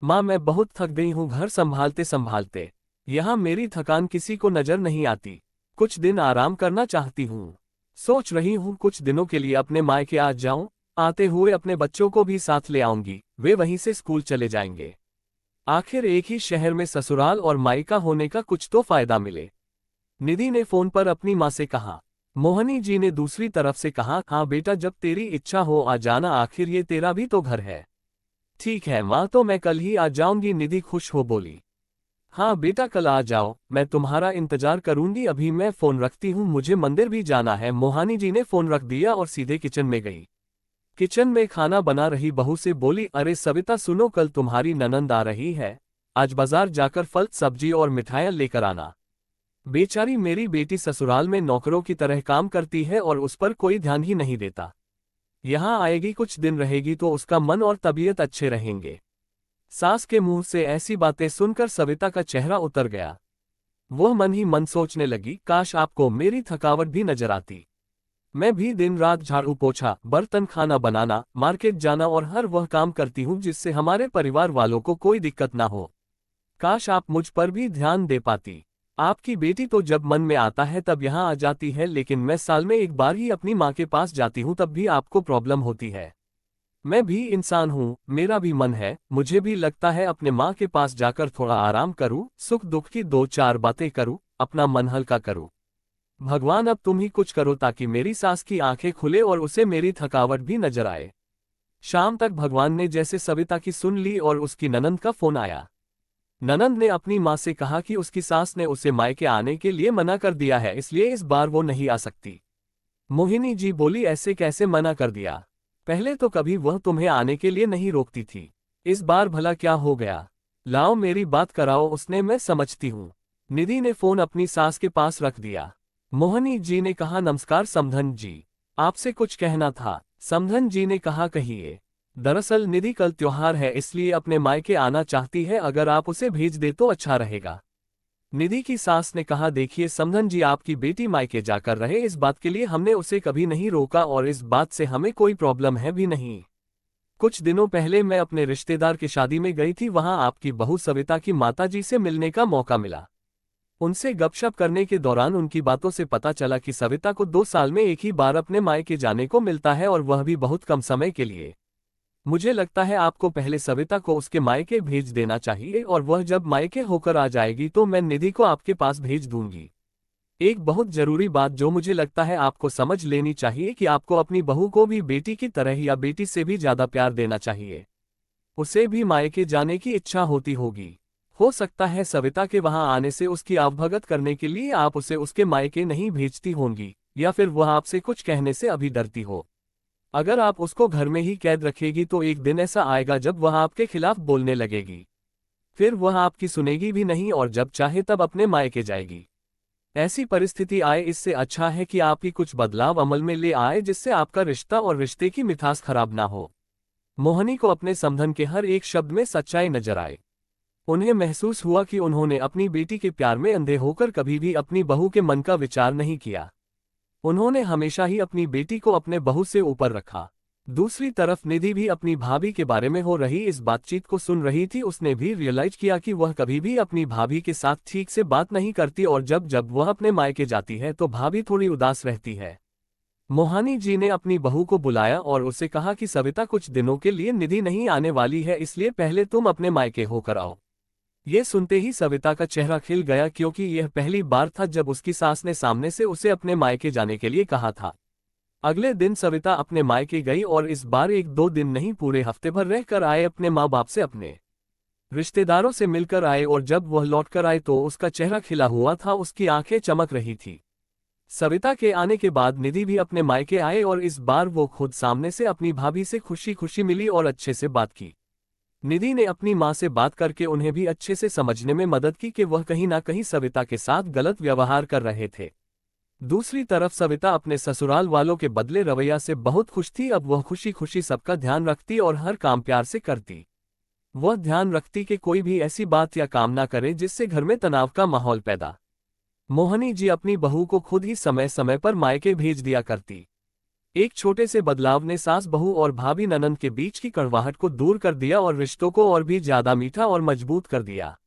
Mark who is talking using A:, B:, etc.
A: माँ मैं बहुत थक गई हूँ घर संभालते संभालते। यहाँ मेरी थकान किसी को नजर नहीं आती। कुछ दिन आराम करना चाहती हूँ। सोच रही हूँ कुछ दिनों के लिए अपने मायके आ जाऊं। आते हुए अपने बच्चों को भी साथ ले आऊंगी, वे वहीं से स्कूल चले जाएंगे। आखिर एक ही शहर में ससुराल और मायका होने का कुछ तो फायदा मिले। निधि ने फोन पर अपनी माँ से कहा। मोहनी जी ने दूसरी तरफ से कहा, हाँ बेटा जब तेरी इच्छा हो आ जाना, आखिर ये तेरा भी तो घर है। ठीक है माँ, तो मैं कल ही आ जाऊंगी, निधि खुश हो बोली। हाँ बेटा कल आ जाओ, मैं तुम्हारा इंतजार करूंगी। अभी मैं फोन रखती हूँ, मुझे मंदिर भी जाना है। मोहानी जी ने फोन रख दिया और सीधे किचन में गई। किचन में खाना बना रही बहू से बोली, अरे सविता सुनो, कल तुम्हारी ननंद आ रही है। आज बाजार जाकर फल सब्जी और मिठाइयाँ लेकर आना। बेचारी मेरी बेटी ससुराल में नौकरों की तरह काम करती है और उस पर कोई ध्यान ही नहीं देता। यहाँ आएगी, कुछ दिन रहेगी तो उसका मन और तबीयत अच्छे रहेंगे। सास के मुंह से ऐसी बातें सुनकर सविता का चेहरा उतर गया। वह मन ही मन सोचने लगी, काश आपको मेरी थकावट भी नजर आती। मैं भी दिन रात झाड़ू पोछा, बर्तन, खाना बनाना, मार्केट जाना और हर वह काम करती हूँ जिससे हमारे परिवार वालों को कोई दिक्कत ना हो। काश आप मुझ पर भी ध्यान दे पाती। आपकी बेटी तो जब मन में आता है तब यहाँ आ जाती है, लेकिन मैं साल में एक बार ही अपनी माँ के पास जाती हूँ, तब भी आपको प्रॉब्लम होती है। मैं भी इंसान हूँ, मेरा भी मन है, मुझे भी लगता है अपने माँ के पास जाकर थोड़ा आराम करूँ, सुख दुख की दो चार बातें करूँ, अपना मन हल्का करूँ। भगवान अब तुम ही कुछ करो ताकि मेरी सास की आंखें खुले और उसे मेरी थकावट भी नजर आए। शाम तक भगवान ने जैसे सविता की सुन ली और उसकी ननंद का फोन आया। ननंद ने अपनी माँ से कहा कि उसकी सास ने उसे मायके आने के लिए मना कर दिया है, इसलिए इस बार वो नहीं आ सकती। मोहिनी जी बोली, ऐसे कैसे मना कर दिया? पहले तो कभी वह तुम्हें आने के लिए नहीं रोकती थी, इस बार भला क्या हो गया? लाओ मेरी बात कराओ उसने, मैं समझती हूँ। निधि ने फोन अपनी सास के पास रख दिया। मोहनी जी ने कहा, नमस्कार समधन जी, आपसे कुछ कहना था। समधन जी ने कहा, कहिए। दरअसल निधि कल त्योहार है, इसलिए अपने मायके आना चाहती है, अगर आप उसे भेज दे तो अच्छा रहेगा। निधि की सास ने कहा, देखिए समधन जी, आपकी बेटी मायके जाकर रहे, इस बात के लिए हमने उसे कभी नहीं रोका और इस बात से हमें कोई प्रॉब्लम है भी नहीं। कुछ दिनों पहले मैं अपने रिश्तेदार की शादी में गई थी, वहां आपकी बहू सविता की माताजी से मिलने का मौका मिला। उनसे गपशप करने के दौरान उनकी बातों से पता चला कि सविता को 2 साल में एक ही बार अपने मायके जाने को मिलता है और वह भी बहुत कम समय के लिए। मुझे लगता है आपको पहले सविता को उसके मायके भेज देना चाहिए और वह जब मायके होकर आ जाएगी तो मैं निधि को आपके पास भेज दूंगी। एक बहुत जरूरी बात जो मुझे लगता है आपको समझ लेनी चाहिए कि आपको अपनी बहू को भी बेटी की तरह या बेटी से भी ज्यादा प्यार देना चाहिए। उसे भी मायके जाने की इच्छा होती होगी। हो सकता है सविता के वहां आने से उसकी आवभगत करने के लिए आप उसे उसके मायके नहीं भेजती होंगी, या फिर वह आपसे कुछ कहने से अभी डरती हो। अगर आप उसको घर में ही कैद रखेगी तो एक दिन ऐसा आएगा जब वह आपके खिलाफ बोलने लगेगी। फिर वह आपकी सुनेगी भी नहीं और जब चाहे तब अपने मायके जाएगी। ऐसी परिस्थिति आए, इससे अच्छा है कि आप ही कुछ बदलाव अमल में ले आए जिससे आपका रिश्ता और रिश्ते की मिठास खराब ना हो। मोहनी को अपने समधन के हर एक शब्द में सच्चाई नजर आए। उन्हें महसूस हुआ कि उन्होंने अपनी बेटी के प्यार में अंधे होकर कभी भी अपनी बहू के मन का विचार नहीं किया। उन्होंने हमेशा ही अपनी बेटी को अपने बहू से ऊपर रखा। दूसरी तरफ निधि भी अपनी भाभी के बारे में हो रही इस बातचीत को सुन रही थी। उसने भी रियलाइज किया कि वह कभी भी अपनी भाभी के साथ ठीक से बात नहीं करती और जब जब वह अपने मायके जाती है तो भाभी थोड़ी उदास रहती है। मोहानी जी ने अपनी बहू को बुलाया और उसे कहा कि सविता कुछ दिनों के लिए निधि नहीं आने वाली है, इसलिए पहले तुम अपने मायके होकर आओ। ये सुनते ही सविता का चेहरा खिल गया, क्योंकि यह पहली बार था जब उसकी सास ने सामने से उसे अपने मायके जाने के लिए कहा था। अगले दिन सविता अपने मायके गई और इस बार 1-2 दिन नहीं, पूरे हफ्ते भर रहकर आए, अपने माँ बाप से, अपने रिश्तेदारों से मिलकर आए और जब वह लौटकर आए तो उसका चेहरा खिला हुआ था, उसकी आंखें चमक रही थी। सविता के आने के बाद निधि भी अपने मायके आए और इस बार वो खुद सामने से अपनी भाभी से खुशी खुशी मिली और अच्छे से बात की। निधि ने अपनी माँ से बात करके उन्हें भी अच्छे से समझने में मदद की कि वह कहीं ना कहीं सविता के साथ गलत व्यवहार कर रहे थे। दूसरी तरफ सविता अपने ससुराल वालों के बदले रवैया से बहुत खुश थी। अब वह खुशी खुशी सबका ध्यान रखती और हर काम प्यार से करती। वह ध्यान रखती कि कोई भी ऐसी बात या काम ना करे जिससे घर में तनाव का माहौल पैदा। मोहनी जी अपनी बहू को खुद ही समय समय पर मायके भेज दिया करती। एक छोटे से बदलाव ने सास बहू और भाभी ननंद के बीच की कड़वाहट को दूर कर दिया और रिश्तों को और भी ज्यादा मीठा और मजबूत कर दिया।